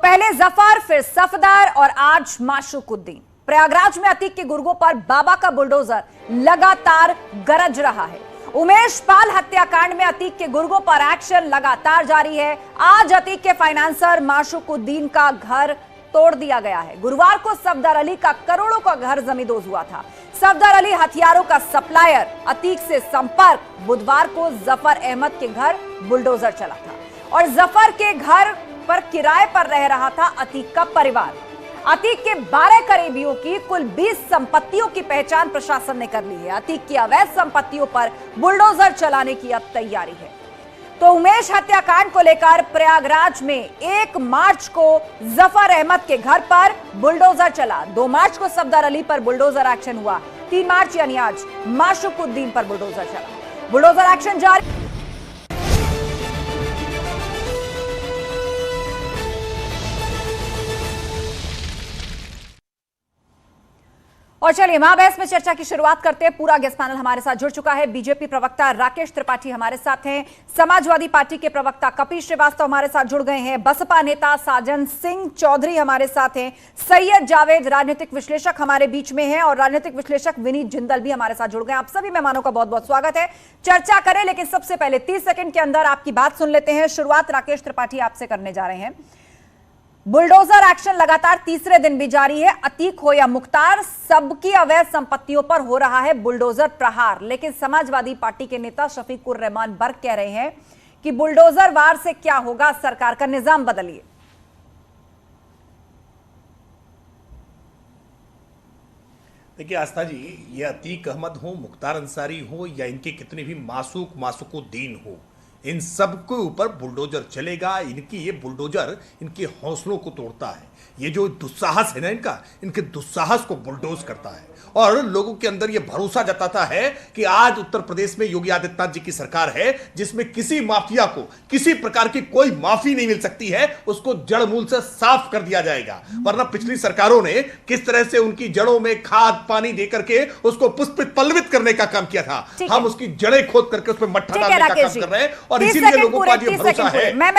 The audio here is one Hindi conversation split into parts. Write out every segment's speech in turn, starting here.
पहले जफर, फिर सफदर और आज माशूकुद्दीन। प्रयागराज में अतीक के गुर्गों पर बाबा का बुलडोजर लगातार गरज रहा है। उमेश पाल हत्याकांड में अतीक के गुर्गों पर एक्शन लगातार जारी है। आज अतीक के फाइनेंसर माशूकुद्दीन का घर तोड़ दिया गया है। गुरुवार को सफदर अली का करोड़ों का घर जमींदोज हुआ था। सफदर अली हथियारों का सप्लायर, अतीक से संपर्क। बुधवार को जफर अहमद के घर बुलडोजर चला था और जफर के घर पर किराए पर रह रहा था अतीक का परिवार। अतीक के 12 करीबियों की कुल 20 संपत्तियों की पहचान प्रशासन ने कर ली है। अतीक की अवैध संपत्तियों पर बुलडोजर चलाने की अब तैयारी है। तो उमेश हत्याकांड को लेकर प्रयागराज में 1 मार्च को जफर अहमद के घर पर बुलडोजर चला। 2 मार्च को सफदर अली पर बुलडोजर एक्शन हुआ। 3 मार्च यानी आज माशूकुद्दीन पर बुलडोजर चला। बुलडोजर एक्शन जारी। और चलिए महाबहस में चर्चा की शुरुआत करते हैं। पूरा गेस्ट पैनल हमारे साथ जुड़ चुका है। बीजेपी प्रवक्ता राकेश त्रिपाठी हमारे साथ हैं। समाजवादी पार्टी के प्रवक्ता कपिल श्रीवास्तव हमारे साथ जुड़ गए हैं। बसपा नेता साजन सिंह चौधरी हमारे साथ हैं। सैयद जावेद राजनीतिक विश्लेषक हमारे बीच में हैं और राजनीतिक विश्लेषक विनीत जिंदल भी हमारे साथ जुड़ गए। आप सभी मेहमानों का बहुत बहुत स्वागत है। चर्चा करें, लेकिन सबसे पहले 30 सेकंड के अंदर आपकी बात सुन लेते हैं। शुरुआत राकेश त्रिपाठी आपसे करने जा रहे हैं। बुलडोजर एक्शन लगातार तीसरे दिन भी जारी है। अतीक हो या मुख्तार, सबकी अवैध संपत्तियों पर हो रहा है बुलडोजर प्रहार। लेकिन समाजवादी पार्टी के नेता शफीकुर रहमान बर्क कह रहे हैं कि बुलडोजर वार से क्या होगा, सरकार का निजाम बदलिए। देखिए आस्था जी, ये अतीक अहमद हो, मुख्तार अंसारी हो या इनके कितने भी माशूकुद्दीन हो, इन सब के ऊपर बुलडोजर चलेगा। ये बुलडोजर इनके हौसलों को तोड़ता है। ये जो दुस्साहस है ना इनके दुस्साहस को बुलडोज करता है और लोगों के अंदर ये भरोसा जताता है कि आज उत्तर प्रदेश में योगी आदित्यनाथ जी की सरकार है, जिसमें किसी माफिया को किसी प्रकार की कोई माफी नहीं मिल सकती है। उसको जड़ मूल से साफ कर दिया जाएगा। वरना पिछली सरकारों ने किस तरह से उनकी जड़ों में खाद पानी देकर के उसको पुष्पित पल्लवित करने का काम किया था, हम उसकी जड़ें खोद करके उसमें मट्ठा डालने का काम कर रहे हैं और इसीलिए लोगों को आज ये भरोसा है। मैं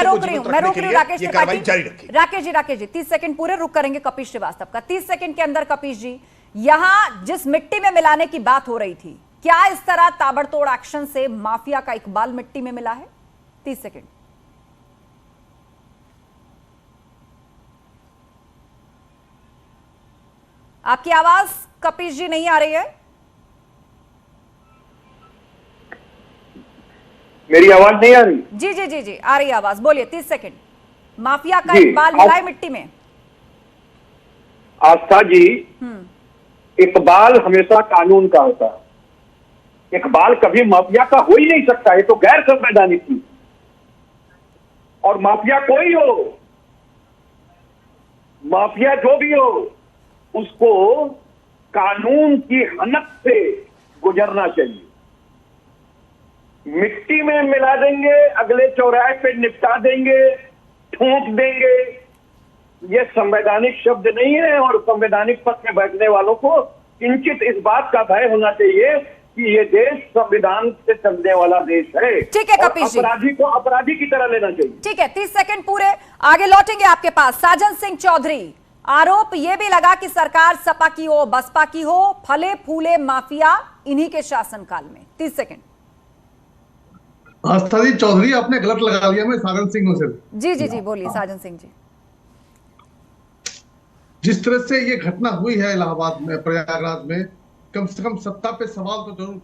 रोक रही हूं राकेश त्रिपाठी। राकेश जी 30 सेकंड पूरे रुक करेंगे कपिल श्रीवास्तव का। 30 सेकंड के अंदर कपिल जी, यहां जिस मिट्टी में मिलाने की बात हो रही थी, क्या इस तरह ताबड़तोड़ एक्शन से माफिया का इकबाल मिट्टी में मिला है? 30 सेकंड। आपकी आवाज कपिल जी नहीं आ रही है। मेरी आवाज नहीं आ रही? जी जी जी जी आ रही आवाज, बोलिए। 30 सेकंड। माफिया का इकबाल मिला है मिट्टी में। आस्था जी, इकबाल हमेशा कानून का होता है। इकबाल कभी माफिया का हो ही नहीं सकता। ये तो गैर संवैधानिक थी। और माफिया कोई हो, माफिया जो भी हो, उसको कानून की हनक से गुजरना चाहिए। मिट्टी में मिला देंगे, अगले चौराहे पे निपटा देंगे, ठोक देंगे, ये संवैधानिक शब्द नहीं है। और संवैधानिक पद में बैठने वालों को किंचित इस बात का भय होना चाहिए कि ये देश संविधान से चलने वाला देश है। ठीक है कपिल जी, अपराधी को अपराधी की तरह लेना चाहिए। ठीक है, 30 सेकंड पूरे। आगे लौटेंगे आपके पास। साजन सिंह चौधरी, आरोप यह भी लगा कि सरकार सपा की हो बसपा की हो, फले फूले माफिया इन्हीं के शासनकाल में। 30 सेकंड। आस्था जी, चौधरी आपने गलत लगा लिया। मैं साजन सिंह हूं सिर्फ। जी जी जी बोलिए साजन सिंह जी। जिस तरह से ये घटना हुई है इलाहाबाद में, प्रयागराज में, कम से कम सत्ता पे सवाल तो जरूर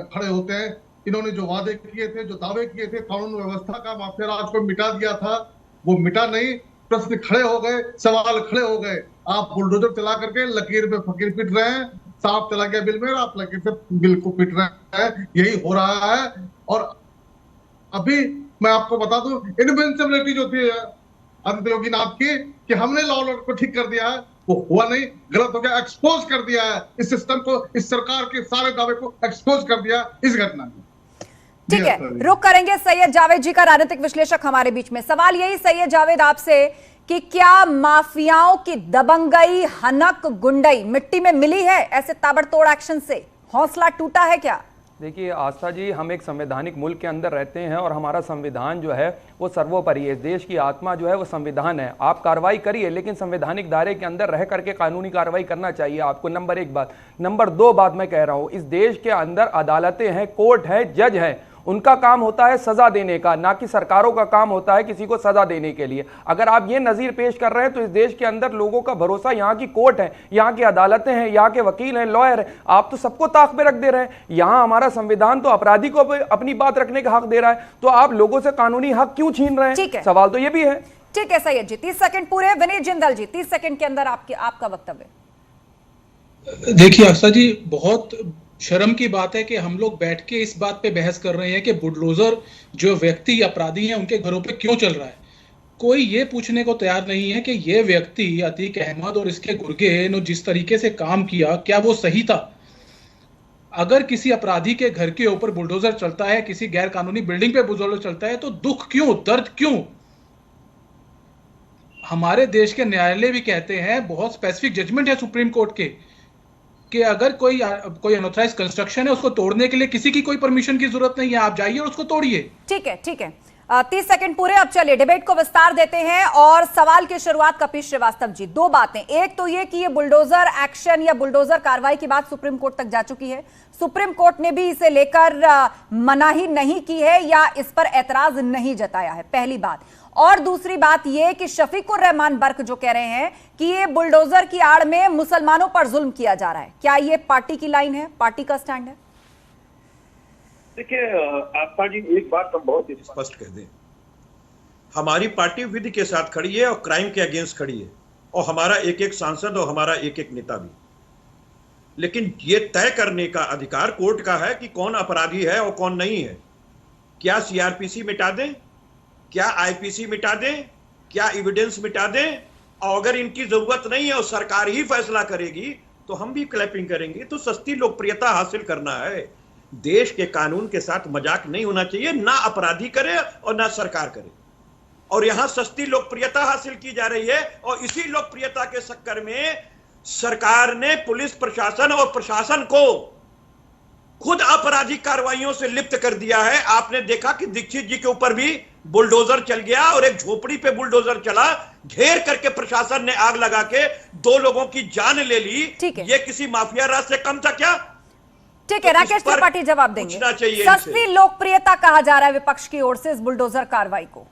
खड़े होते हैं। इन्होंने जो वादे किए थे, जो दावे किए थे, कानून व्यवस्था का माफिया राज को मिटा दिया था, वो मिटा नहीं। प्रश्न खड़े हो गए, सवाल खड़े हो गए। आप बुलडोजर चला करके लकीर में फकीर पीट रहे हैं। सांप चला गया बिल में, आप लकीर से बिल को पीट रहे हैं। यही हो रहा है। और अभी मैं आपको बता दूं, इनविंसिबिलिटी जो थी आदित्य योगीनाथ की, कि हमने लॉ ऑर्डर को ठीक कर दिया है, वो हुआ नहीं, गलत हो गया। एक्सपोज कर दिया है इस सिस्टम को, इस सरकार के सारे दावे को एक्सपोज कर दिया इस घटना में। ठीक है, रुक करेंगे। सैयद जावेद जी का राजनीतिक विश्लेषक हमारे बीच में। सवाल यही सैयद जावेद आपसे कि क्या माफियाओं की दबंगई, हनक, गुंडई मिट्टी में मिली है? ऐसे ताबड़तोड़ एक्शन से हौसला टूटा है क्या? देखिए आस्था जी, हम एक संवैधानिक मुल्क के अंदर रहते हैं और हमारा संविधान जो है वो सर्वोपरि है। देश की आत्मा जो है वो संविधान है। आप कार्रवाई करिए, लेकिन संवैधानिक दायरे के अंदर रह करके कानूनी कार्रवाई करना चाहिए आपको। नंबर 1 बात। नंबर 2 बात मैं कह रहा हूं, इस देश के अंदर अदालतें हैं, कोर्ट है, जज है, उनका काम होता है सजा देने का, ना कि सरकारों का काम होता है किसी को सजा देने के लिए। अगर आप ये नजीर पेश कर रहे हैं तो इस देश के अंदर लोगों का भरोसा, यहाँ की कोर्ट है, यहाँ की अदालतें हैं, यहाँ के वकील हैं, लॉयर हैं, आप तो सबको ताक पे रख दे रहे हैं। यहाँ हमारा संविधान तो अपराधी को अपनी बात रखने का हक दे रहा है, तो आप लोगों से कानूनी हक क्यों छीन रहे हैं? सवाल तो ये भी है। ठीक है सैयद जी, 30 सेकंड पूरे। विनीत जिंदल जी, 30 सेकंड के अंदर आपका वक्तव्य। देखिए आस्था जी, बहुत शर्म की बात है कि हम लोग बैठ के इस बात पे बहस कर रहे हैं कि बुलडोजर जो व्यक्ति अपराधी हैं उनके घरों पे क्यों चल रहा है। कोई ये पूछने को तैयार नहीं है कि ये व्यक्ति अतीक अहमद और इसके गुर्गे ने जिस तरीके से काम किया, क्या वो सही था? अगर किसी अपराधी के घर के ऊपर बुलडोजर चलता है, किसी गैर कानूनी बिल्डिंग पे बुलडोजर चलता है, तो दुख क्यों, दर्द क्यों? हमारे देश के न्यायालय भी कहते हैं, बहुत स्पेसिफिक जजमेंट है सुप्रीम कोर्ट के, कि अगर कोई अनऑथराइज कंस्ट्रक्शन है उसको तोड़ने के लिए किसी की कोई परमिशन की जरूरत नहीं है, आप जाइए और उसको तोड़िए। ठीक है, ठीक है। 30 सेकंड पूरे। अब चलिए डिबेट को विस्तार देते हैं और सवाल की शुरुआत कपिल श्रीवास्तव जी। 2 बातें, एक तो ये कि ये बुलडोजर एक्शन या बुलडोजर कार्रवाई की बात सुप्रीम कोर्ट तक जा चुकी है, सुप्रीम कोर्ट ने भी इसे लेकर मनाही नहीं की है या इस पर ऐतराज नहीं जताया है, पहली बात। और दूसरी बात यह कि शफीकुर रहमान बर्क जो कह रहे हैं कि ये बुलडोजर की आड़ में मुसलमानों पर जुल्म किया जा रहा है, क्या ये पार्टी की लाइन है, पार्टी का स्टैंड है? देखिए आस्था जी, एक बात हम बहुत स्पष्ट कह दें, हमारी पार्टी विधि के साथ खड़ी है और क्राइम के अगेंस्ट खड़ी है, और हमारा एक एक सांसद और हमारा एक एक नेता भी। लेकिन ये तय करने का अधिकार कोर्ट का है कि कौन अपराधी है और कौन नहीं है। क्या सीआरपीसी मिटा दें, क्या आईपीसी मिटा दें, क्या एविडेंस मिटा दें, और अगर इनकी जरूरत नहीं है और सरकार ही फैसला करेगी तो हम भी क्लैपिंग करेंगे। तो सस्ती लोकप्रियता हासिल करना है, देश के कानून के साथ मजाक नहीं होना चाहिए, ना अपराधी करे और ना सरकार करे। और यहां सस्ती लोकप्रियता हासिल की जा रही है, और इसी लोकप्रियता के चक्कर में सरकार ने पुलिस प्रशासन और प्रशासन को खुद आपराधिक कार्रवाइयों से लिप्त कर दिया है। आपने देखा कि दीक्षित जी के ऊपर भी बुलडोजर चल गया और एक झोपड़ी पे बुलडोजर चला, घेर करके प्रशासन ने आग लगा के 2 लोगों की जान ले ली। ये किसी माफिया राज से कम था क्या? ठीक है, तो राकेश त्रिपाठी जवाब देंगे। चाहिए सस्ती लोकप्रियता कहा जा रहा है विपक्ष की ओर से इस बुलडोजर कार्रवाई को।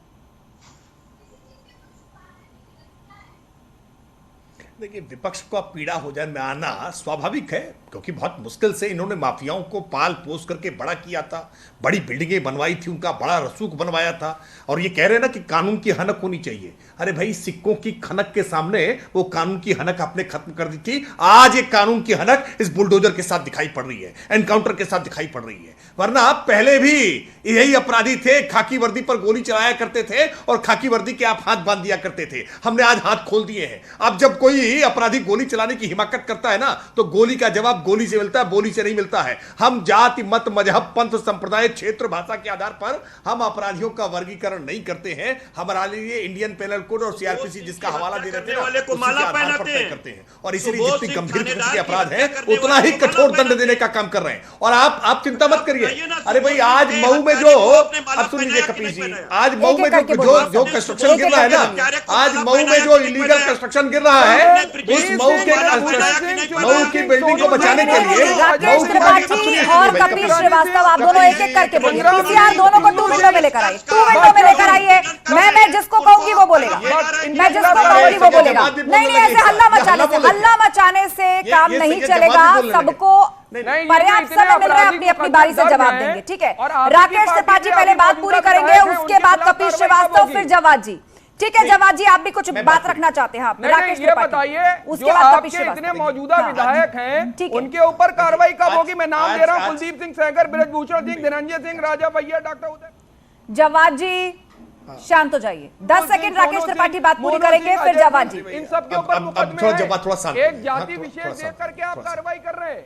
देखिए, विपक्ष को पीड़ा हो जाए में आना स्वाभाविक है, क्योंकि बहुत मुश्किल से इन्होंने माफियाओं को पाल पोस करके बड़ा किया था, बड़ी बिल्डिंगें बनवाई थी, उनका बड़ा रसूख बनवाया था, और ये कह रहे हैं ना कि कानून की हनक होनी चाहिए। अरे भाई, सिक्कों की खनक के सामने वो कानून की हनक आपने खत्म कर दी थी। आज एक कानून की हनक इस बुलडोजर के साथ दिखाई पड़ रही है, एनकाउंटर के साथ दिखाई पड़ रही है। वरना पहले भी यही अपराधी थे, खाकी वर्दी पर गोली चलाया करते थे और खाकी वर्दी के आप हाथ बांध दिया करते थे। हमने आज हाथ खोल दिए हैं। अब जब कोई अपराधी गोली चलाने की हिमाकत करता है ना, तो गोली का जवाब गोली से मिलता है, बोली से नहीं मिलता है। हम जाति, मत, मजहब, पंथ, संप्रदाय, क्षेत्र, भाषा के आधार पर हम अपराधियों का वर्गीकरण नहीं करते हैं। हमारे लिए इंडियन पेनल कोड और सीआरपीसी जिसका हवाला दे रहे थे वाले को माला पहनाते हैं, और इसीलिए जितनी गंभीर किस्म के अपराध है उतना ही कठोर दंड देने का काम कर रहे हैं। और आप चिंता मत करिए। अरे भाई, आज मऊ में जो, अब सुन लीजिए कपिल जी, आज मऊ में जो कंस्ट्रक्शन गिर रहा है ना, आज मऊ में जो इलीगल कंस्ट्रक्शन गिर रहा है, उस मऊ की बिल्डिंग को बचाने के लिए राकेश त्रिपाठी और कपिल श्रीवास्तव, आप दोनों एक एक करके बोलिए। पीसीआर दोनों को 2 विंडो में लेकर आइए, 2 विंडो में लेकर आइए। मैं जिसको कहूंगी वो बोलेगा, मैं जिसको कहूंगी वो बोलेगा। नहीं, ऐसे हल्ला मचाने से काम नहीं चलेगा। सबको पर्याप्त समय मिल रहा है, अपनी अपनी बारी से जवाब देंगे। ठीक है, राकेश त्रिपाठी पहले बात पूरी करेंगे, उसके बाद कपिल श्रीवास्तव, फिर जवाद जी। ठीक है जवाद जी, आप भी कुछ बात रखना चाहते हैं? राकेश ये बताइए, उसके बाद आपके इतने मौजूदा विधायक हैं, उनके ऊपर कार्रवाई कब होगी? मैं नाम दे रहा हूं, कुलदीप सिंह सेंगर, बृजभूषण सिंह, धनंजय सिंह, राजा भैया, डॉक्टर उदय। जवाद जी शांत हो जाइए, 10 सेकंड राकेश त्रिपाठी बात पूरी करेंगे, फिर जवाद जी। इन सब के ऊपर मुकदमे हैं, एक जाति विशेष देख करके आप कार्रवाई कर रहे हैं।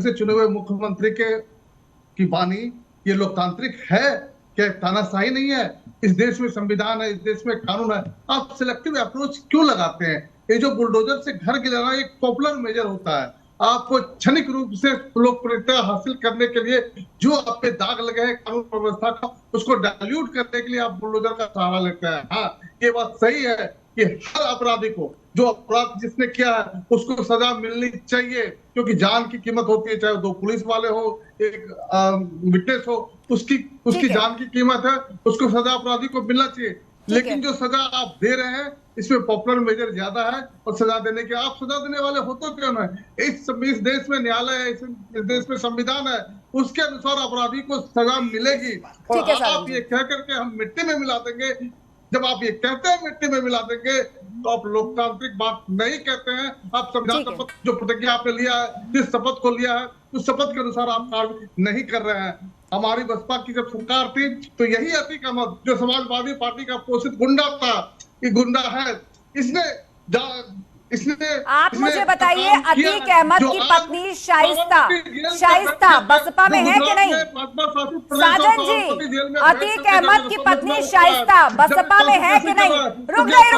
ढंग से चुने हुए मुख्यमंत्री की वाणी ये लोकतांत्रिक है क्या तानाशाही नहीं है? इस देश में संविधान है, इस देश में कानून है, आप सिलेक्टिव अप्रोच क्यों लगाते हैं? ये जो बुलडोजर से घर गिराना एक पॉपुलर मेजर होता है। आपको क्षणिक रूप से लोकप्रियता हासिल करने के लिए जो आप पे दाग लगे हैं कानून व्यवस्था का, उसको डाइल्यूट करने के लिए आप बुलडोजर का सहारा लेते हैं। हाँ, ये बात सही है कि हर अपराधी को, जो अपराध जिसने किया है उसको सजा मिलनी चाहिए, क्योंकि जान की कीमत होती है, चाहे दो पुलिस वाले हो, एक विटनेस हो, उसकी जान की कीमत है, उसको सजा अपराधी को मिलना चाहिए। लेकिन जो सजा आप दे रहे हैं इसमें पॉपुलर मेजर ज्यादा है, और सजा देने के आप सजा देने वाले हो तो क्यों है? इस देश में न्यायालय है, इस देश में संविधान है, उसके अनुसार अपराधी को सजा मिलेगी। और आप ये कह करके हम मिट्टी में मिला देंगे, जब आप ये कहते हैं मिट्टी में मिला देंगे, तो आप लोकतांत्रिक बात नहीं कहते हैं। आप संविधान शपथ जो प्रतिज्ञा आपने लिया है, जिस शपथ को लिया है, उस शपथ के अनुसार आप कार्य नहीं कर रहे हैं। हमारी बसपा की जब सरकार थी तो यही अतीक अहमद, जो समाजवादी पार्टी का पोषित गुंडा था, ये गुंडा है, इसने आप मुझे बताइए, अतीक अहमद की पत्नी शाइस्ता बसपा में है कि नहीं? साजन जी, अतीक अहमद की पत्नी शाइस्ता बसपा में है कि नहीं? रुक जाइए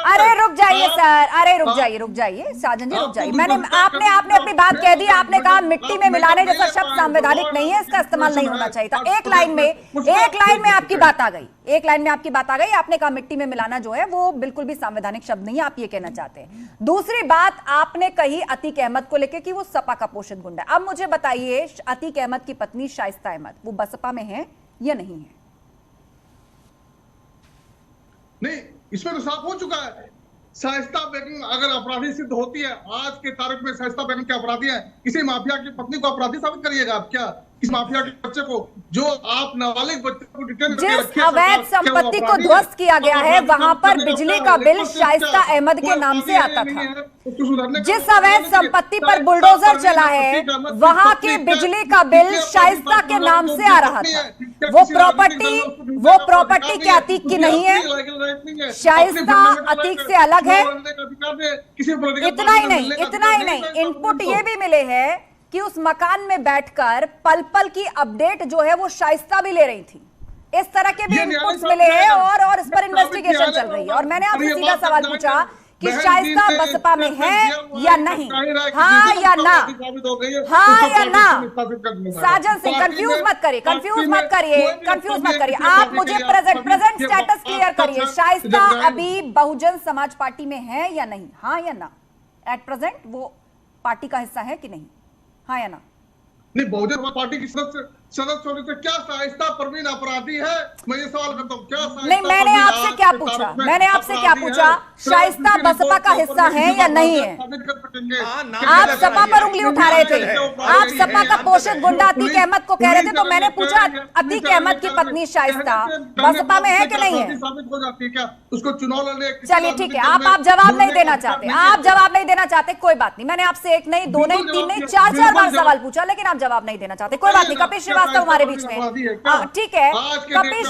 अरे रुक जाइए सर, अरे रुक जाइए साजन जी, रुक जाइए। आपने अपनी बात कह दी। आपने कहा मिट्टी में मिलाने जैसा शब्द संवैधानिक नहीं है, इसका इस्तेमाल नहीं होना चाहिए था। एक लाइन में आपकी बात आ गई। आपने कहा मिट्टी में मिलाना जो है वो बिल्कुल भी संवैधानिक शब्द नहीं है, आप ये कहना चाहते हैं। दूसरी बात आपने कही अतीक अहमद को लेकर कि वो सपा का पोषित गुंडा। अब मुझे बताइए, अतीक अहमद की पत्नी शाइस्ता अहमद वो बसपा में है या नहीं है? नहीं, इसमें तो साफ हो चुका है। शाइस्ता बेगम अगर अपराधी सिद्ध होती है, आज के तारीख में शाइस्ता बेगम के अपराधी है, किसी माफिया की पत्नी को अपराधी साबित करिएगा आप क्या? इस माफिया के बच्चे को, जो आप नाबालिग बच्चे को डिटेन करके रखे, जिस अवैध संपत्ति को ध्वस्त किया गया है, वहां पर बिजली का बिल शाइस्ता अहमद के नाम से आता था। जिस अवैध संपत्ति पर बुलडोजर चला है, वहां के बिजली का बिल शाइस्ता के नाम से आ रहा था। वो प्रॉपर्टी क्या अतीक की नहीं है? शाइस्ता अतीक से अलग है। इतना ही नहीं, इनपुट ये भी मिले हैं कि उस मकान में बैठकर पल पल की अपडेट जो है वो शाइस्ता भी ले रही थी। इस तरह के भी इनपुट्स मिले हैं और इस पर इन्वेस्टिगेशन चल रही है। और मैंने आपसे सीधा सवाल पूछा कि शाइस्ता बसपा में है या नहीं, हाँ या ना? साजन सिंह, कंफ्यूज मत करिए। आप मुझे प्रेजेंट स्टेटस क्लियर करिए। शाइस्ता अभी बहुजन समाज पार्टी में है या नहीं, हाँ या ना? एट प्रेजेंट वो पार्टी का हिस्सा है कि नहीं, हाँ या ना? नहीं, बहुजन समाज पार्टी की सदस्य होने से क्या शाइस्ता परवीन अपराधी है? मैं ये सवाल करता हूँ, क्या नहीं, मैंने आपसे क्या पूछा शाइस्ता बसपा का हिस्सा है या नहीं है? आप सपा पर उंगली उठा रहे थे, आप सपा का पोषित गुंडा अतीक अहमद को कह रहे थे, तो मैंने पूछा अतीक अहमद की पत्नी शाइस्ता बसपा में है कि नहीं है? उसको चुनाव लड़ने, चलिए ठीक है, आप जवाब नहीं देना चाहते, कोई बात नहीं। मैंने आपसे एक नहीं, दो नहीं, तीन नहीं, चार बार सवाल पूछा, लेकिन आप जवाब नहीं देना चाहते, कोई बात नहीं। कपिल श्रीवास्तव हमारे बीच में, ठीक है, कपिल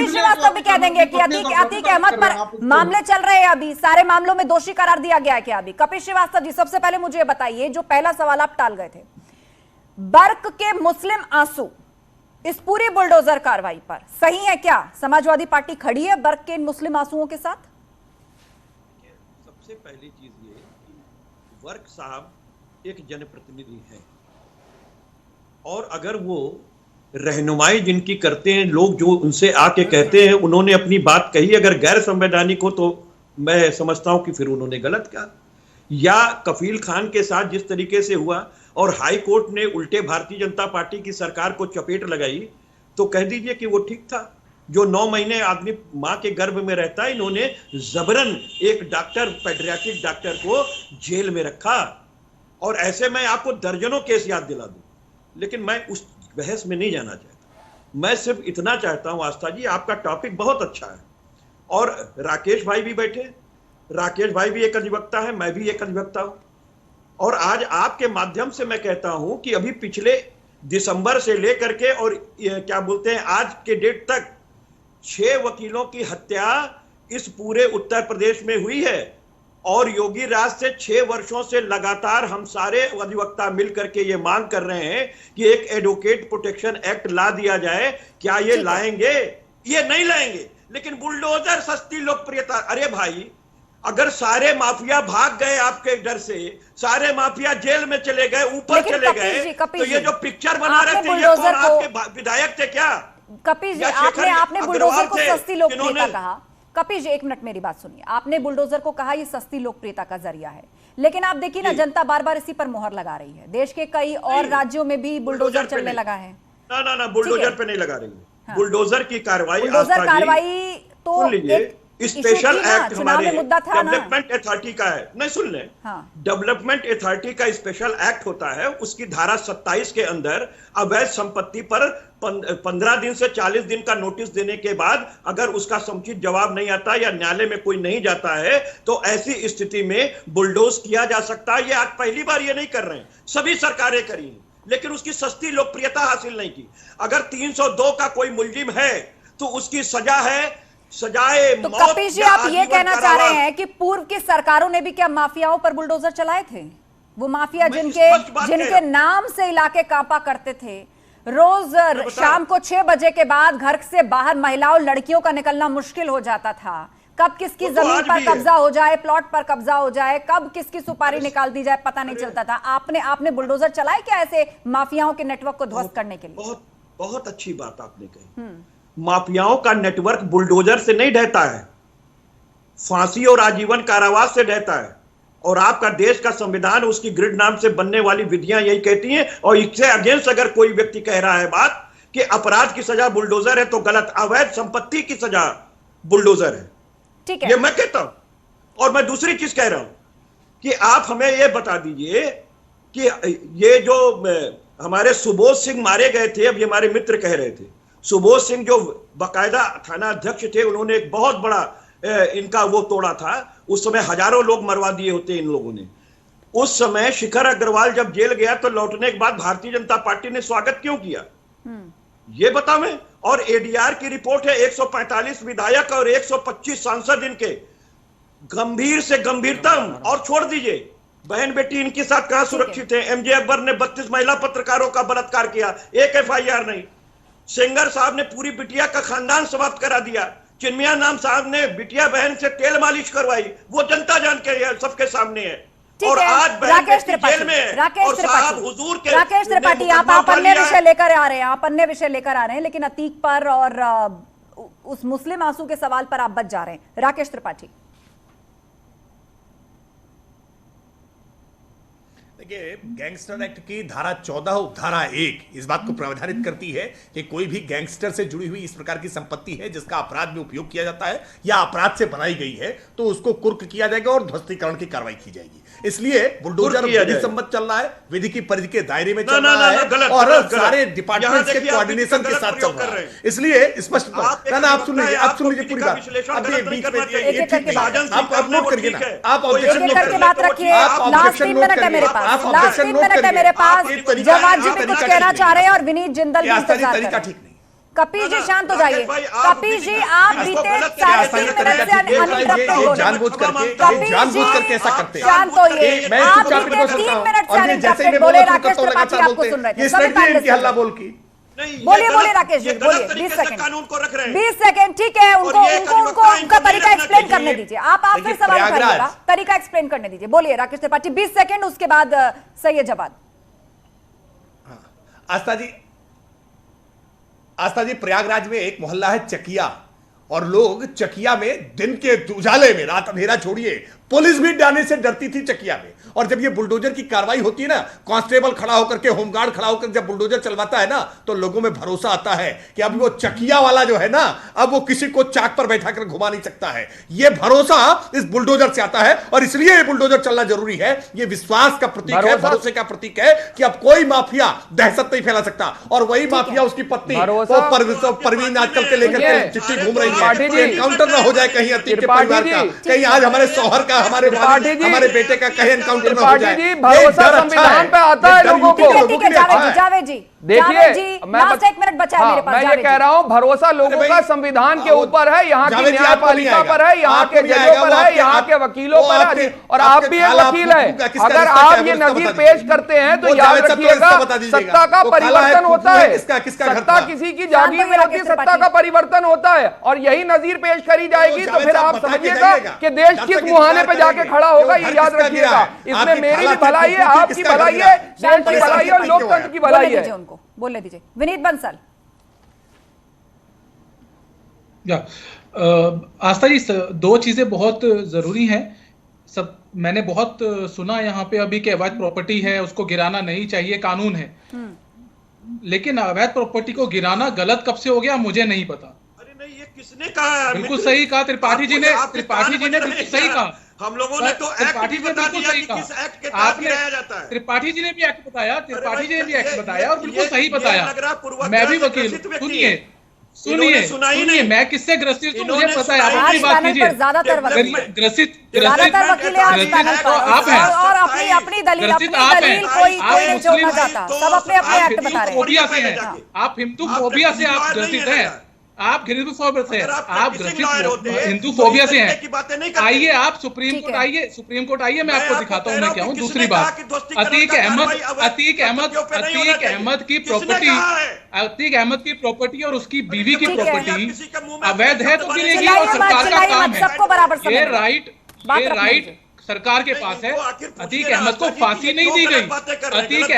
श्रीवास्तव भी कह देंगे कि अतीक अहमद पर मामले चल रहे हैं, अभी सारे मामलों में दोषी करार दिया गया है क्या अभी? कपिल श्रीवास्तव जी, सबसे पहले मुझे ये बताइए, जो पहला सवाल आप टाल गए थे, बर्क के मुस्लिम आंसू इस पूरी बुलडोजर कार्रवाई पर सही है क्या? समाजवादी पार्टी खड़ी है बर्क के इन मुस्लिम आंसुओं के साथ? सबसे पहली चीज ये, वर्क साहब एक जनप्रतिनिधि है, और अगर वो रहनुमाई जिनकी करते हैं, लोग जो उनसे आके कहते हैं उन्होंने अपनी बात कही, अगर गैर संवैधानिक हो तो मैं समझता हूं कि फिर उन्होंने गलत कहा। या कफील खान के साथ जिस तरीके से हुआ और हाई कोर्ट ने उल्टे भारतीय जनता पार्टी की सरकार को चपेट लगाई, तो कह दीजिए कि वो ठीक था। जो 9 महीने आदमी मां के गर्भ में रहता है, इन्होंने जबरन एक डॉक्टर, पेडियाट्रिक डॉक्टर को जेल में रखा, और ऐसे मैं आपको दर्जनों केस याद दिला दूं, लेकिन मैं उस बहस में नहीं जाना चाहता। मैं सिर्फ इतना चाहता हूं आस्था जी, आपका टॉपिक बहुत अच्छा है, और राकेश भाई भी बैठे, राकेश भाई भी एक अधिवक्ता है, मैं भी एक अधिवक्ता हूं, और आज आपके माध्यम से मैं कहता हूं कि अभी पिछले दिसंबर से लेकर के और क्या बोलते हैं आज के डेट तक 6 वकीलों की हत्या इस पूरे उत्तर प्रदेश में हुई है। और योगी राज से 6 वर्षों से लगातार हम सारे अधिवक्ता मिल करके ये मांग कर रहे हैं कि एक एडवोकेट प्रोटेक्शन एक्ट ला दिया जाए। क्या ये लाएंगे? ये नहीं लाएंगे। लेकिन बुलडोजर सस्ती लोकप्रियता, अरे भाई अगर सारे माफिया भाग गए आपके डर से, सारे माफिया जेल में चले गए, ऊपर चले गए, तो ये जो पिक्चर बना रहे थे ये कौन आपके विधायक थे क्या? कपिल जी, आपने बुलडोजर को सस्ती लोकप्रियता कहा। कपिल जी, 1 मिनट मेरी बात सुनिए। आपने बुलडोजर को कहा ये सस्ती लोकप्रियता का जरिया है, लेकिन आप देखिए ना, जनता बार बार इसी पर मोहर लगा रही है। देश के कई और राज्यों में भी बुलडोजर चलने लगा है। ना बुलडोजर पे नहीं लगा रही है। बुलडोजर की कार्रवाई तो स्पेशल एक्ट हमारे मुद्दा था ना, डेवलपमेंट अथॉरिटी का है। नहीं सुन ले, डेवलपमेंट अथॉरिटी का स्पेशल एक्ट होता है। उसकी धारा 27 के अंदर अवैध संपत्ति पर 15 दिन से 40 दिन का नोटिस देने के बाद अगर उसका समुचित जवाब नहीं आता या न्यायालय में कोई नहीं जाता है तो ऐसी स्थिति में बुलडोज किया जा सकता है। ये आज पहली बार ये नहीं कर रहे हैं, सभी सरकारें करी, लेकिन उसकी सस्ती लोकप्रियता हासिल नहीं की। अगर 302 का कोई मुलजिम है तो उसकी सजा है सजाए तो मौत। कपिल जी, आप ये कहना चाह रहे हैं कि पूर्व की सरकारों ने भी क्या माफियाओं पर बुलडोजर चलाए थे? वो माफिया जिनके नाम से इलाके कांपा करते थे। रोज शाम को 6 बजे के बाद घर से बाहर महिलाओं लड़कियों का निकलना मुश्किल हो जाता था। कब किसकी जमीन पर कब्जा हो जाए, प्लॉट पर कब्जा हो जाए, कब किसकी सुपारी निकाल दी जाए, पता नहीं चलता था। आपने बुलडोजर चलाए क्या ऐसे माफियाओं के नेटवर्क को ध्वस्त करने के लिए? बहुत अच्छी बात आपने कही। माफियाओं का नेटवर्क बुलडोजर से नहीं ढहता है, फांसी और आजीवन कारावास से ढहता है। और आपका देश का संविधान, उसकी ग्रिड नाम से बनने वाली विधियां यही कहती हैं। और इससे अगेंस्ट अगर कोई व्यक्ति कह रहा है बात कि अपराध की सजा बुलडोजर है तो गलत। अवैध संपत्ति की सजा बुलडोजर है, ठीक है, ये मैं कहता हूं। और मैं दूसरी चीज कह रहा हूं कि आप हमें यह बता दीजिए कि ये जो हमारे सुबोध सिंह मारे गए थे, अब ये हमारे मित्र कह रहे थे, सुबोध सिंह जो बाकायदा थाना अध्यक्ष थे, उन्होंने एक बहुत बड़ा इनका वो तोड़ा था। उस समय हजारों लोग मरवा दिए होते इन लोगों ने। उस समय शिखर अग्रवाल जब जेल गया तो लौटने के बाद भारतीय जनता पार्टी ने स्वागत क्यों किया, ये बता मैं। और एडीआर की रिपोर्ट है, 145 विधायक और 125 सांसद इनके गंभीर से गंभीरतम। और छोड़ दीजिए बहन बेटी इनके साथ कहां सुरक्षित है। एमजे अकबर ने 32 महिला पत्रकारों का बलात्कार किया, एक FIR नहीं। सेंगर साहब ने पूरी बिटिया का खानदान समाप्त करा दिया। चिन्मया नाम साहब ने बिटिया बहन से तेल मालिश करवाई, वो जनता जान के सबके सामने है। और आज राकेश त्रिपाठी, राकेश त्रिपाठी, आप अन्य विषय लेकर आ रहे हैं, आप अन्य विषय लेकर आ रहे हैं, लेकिन अतीक पर और उस मुस्लिम आंसू के सवाल पर आप बच जा रहे हैं। राकेश त्रिपाठी, देखिए, गैंगस्टर एक्ट की धारा 14 उपधारा 1 इस बात को प्रावधानित करती है कि कोई भी गैंगस्टर से जुड़ी हुई इस प्रकार की संपत्ति है जिसका अपराध में उपयोग किया जाता है या अपराध से बनाई गई है तो उसको कुर्क किया जाएगा और ध्वस्तीकरण की कार्रवाई की जाएगी। इसलिए बुलडोजर विधि सम्मत चल रहा है, विधि की परिधि के दायरे में चल रहा है और सारे डिपार्टमेंट के कोऑर्डिनेशन के साथ चल रहा है। इसलिए स्पष्ट आप सुन लीजिए पूरी बात। अब ये बीच में आप नोट करिए ना, आप ऑब्जेक्शन नोट करके बात रखिए। लास्ट 3 मिनट है मेरे पास, लास्ट 3 मिनट है मेरे पास। जवाब जी भी कुछ कहना चाह रहे हैं और विनीत जिंदल भी इंतजार कर रहे हैं। कपिल जी शांत हो जाइए। कपिल जी, आप बीते 3.5 मिनट से अनिरुद्ध हो रहे हैं। जानबूझ करके ऐसा करते हैं। शांत होइए। आप बीते 3 मिनट से अनिरुद्ध बोले। राकेश त्रिपाठी आपको सुन रहे थे। हल्ला बोल की बोलिए राकेश जी, बोलिए। 20 सेकंड, 20 सेकंड, ठीक है। उनका तरीका एक्सप्लेन करने दीजिए। आप फिर सवाल करिएगा, तरीका एक्सप्लेन करने दीजिए। बोलिए राकेश त्रिपाठी, 20 सेकंड, उसके बाद सही है जवाब। आस्था जी, प्रयागराज में एक मोहल्ला है चकिया और लोग चकिया में दिन के उजाले में, रात अंधेरा छोड़िए, पुलिस भी जाने से डरती थी चकिया में। और जब ये बुलडोजर की कार्रवाई होती है ना, कांस्टेबल खड़ा होकर के, होमगार्ड खड़ा होकर जब बुलडोजर चलवाता है ना, तो लोगों में भरोसा आता है कि अब वो चकिया वाला जो है ना, अब वो किसी को चाक पर बैठा कर घुमा नहीं सकता है। ये भरोसा इस बुलडोजर से आता है और इसलिए ये बुलडोजर चलना जरूरी है। ये विश्वास का प्रतीक है, भरोसे का प्रतीक है कि अब कोई माफिया दहशत नहीं फैला सकता। और वही माफिया, उसकी पत्नी परवीन आजकल के लेकर चिट्ठी घूम रही है, एनकाउंटर ना हो जाए कहीं अतीक के परिवार का, कहीं आज हमारे शौहर का, हमारे बेटे का कहीं एनकाउंटर त्रिपाठी जी, भरोसा संविधान पे आता है लोगों को। जावेद जी, देखिए मैं एक मिनट बचा है मेरे पास। मैं ये कह रहा हूं, भरोसा लोगों का संविधान के ऊपर है, यहाँ की न्यायपालिका पर है, यहाँ के जजों पर है, यहाँ के वकीलों पर है। और आप भी एक वकील है, अगर आप ये नजीर पेश करते हैं तो याद रखिएगा सत्ता का परिवर्तन होता है, सत्ता किसी की जागीर में होती है, सत्ता का परिवर्तन होता है। और यही नजीर पेश करी जाएगी तो फिर आप समझिएगा कि देश किस मुहाने पे जाके खड़ा होगा, ये याद रखिएगा। इसमें मेरी भी भलाई है, आपकी भलाई है, देश की भलाई है और लोकतंत्र की भलाई है। उनको बोलने दीजिए। विनीत बंसल। आस्था जी, दो चीजें बहुत जरूरी हैं। मैंने बहुत सुना यहाँ पे अभी कि अवैध प्रॉपर्टी है उसको गिराना नहीं चाहिए, कानून है, लेकिन अवैध प्रॉपर्टी को गिराना गलत कब से हो गया मुझे नहीं पता। अरे नहीं, ये किसने कहा? बिल्कुल सही कहा त्रिपाठी जी ने, बिल्कुल सही कहा। हम लोगों ने तो एक्ट भी बता दिया कि किस एक्ट के तहत गिराया जाता है। त्रिपाठी जी ने भी एक्ट बताया, और बिल्कुल सही बताया। मैं भी वकील, सुनिए, मैं किससे ग्रसित हूं मुझे पता है। आप अपनी बात कीजिए। ज्यादातर वकील आप हैं और अपनी दलील कोई नहीं छोड़ना चाहता, सब अपने एक्ट बता रहे हैं। आप हिंदू फोबिया से आप ग्रसित हैं, आप हिंदू फोबिया से, आप हिंदू फोबिया से हैं। आइए आप सुप्रीम कोर्ट आइए, मैं आपको दिखाता हूं मैं क्या हूं। दूसरी बात, अतीक अहमद की प्रॉपर्टी और उसकी बीवी की प्रॉपर्टी अवैध है तो गिरेगी, और सरकार का काम है। ये राइट सरकार के पास है। अतीक अहमद को फांसी नहीं दी गई, अतीक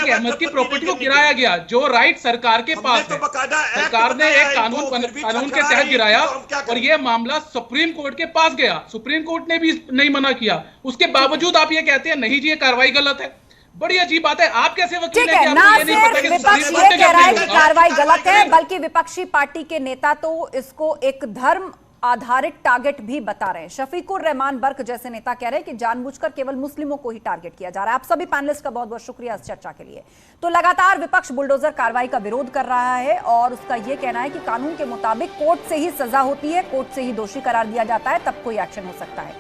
अहमद की प्रॉपर्टी को गिराया गया, जो राइट सरकार के पास है। सरकार ने एक कानून के तहत गिराया और यह मामला सुप्रीम कोर्ट के पास गया। सुप्रीम कोर्ट ने भी नहीं मना किया, उसके बावजूद आप ये कहते हैं नहीं जी ये कार्रवाई गलत है। बड़ी अजीब बात है। आप कैसे वकील हैं कि आपको ये नहीं पता कि विपक्ष ये कह रहा है कि कार्रवाई गलत है, बल्कि विपक्षी पार्टी के नेता तो इसको एक धर्म आधारित टारगेट भी बता रहे हैं। शफीकुर रहमान बर्क जैसे नेता कह रहे हैं कि जानबूझकर केवल मुस्लिमों को ही टारगेट किया जा रहा है। आप सभी पैनलिस्ट का बहुत बहुत शुक्रिया इस चर्चा के लिए। तो लगातार विपक्ष बुलडोजर कार्रवाई का विरोध कर रहा है और उसका यह कहना है कि कानून के मुताबिक कोर्ट से ही सजा होती है, कोर्ट से ही दोषी करार दिया जाता है, तब कोई एक्शन हो सकता है।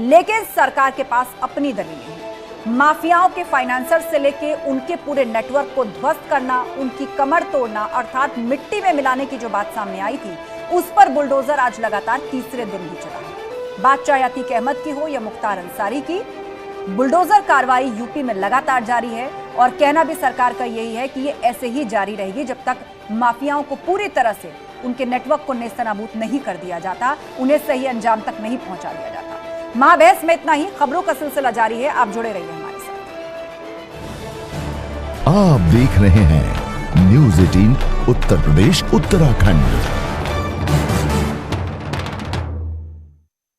लेकिन सरकार के पास अपनी दलीलें हैं। माफियाओं के फाइनेंसर से लेके उनके पूरे नेटवर्क को ध्वस्त करना, उनकी कमर तोड़ना, अर्थात मिट्टी में मिलाने की जो बात सामने आई थी, उस पर बुलडोजर आज लगातार तीसरे दिन भी चला है। बात चाहे अतीक अहमद की हो या मुख्तार अंसारी की, बुलडोजर कार्रवाई यूपी में लगातार जारी है और कहना भी सरकार का यही है कि ये ऐसे ही जारी रहेगी जब तक माफियाओं को पूरी तरह से उनके नेटवर्क को नेस्तनाबूद नहीं कर दिया जाता, उन्हें सही अंजाम तक नहीं पहुंचा दिया जाता। महाबहस में इतना ही। खबरों का सिलसिला जारी है, आप जुड़े रहिए हमारे साथ। आप देख रहे हैं न्यूज़ 18 उत्तर प्रदेश उत्तराखंड।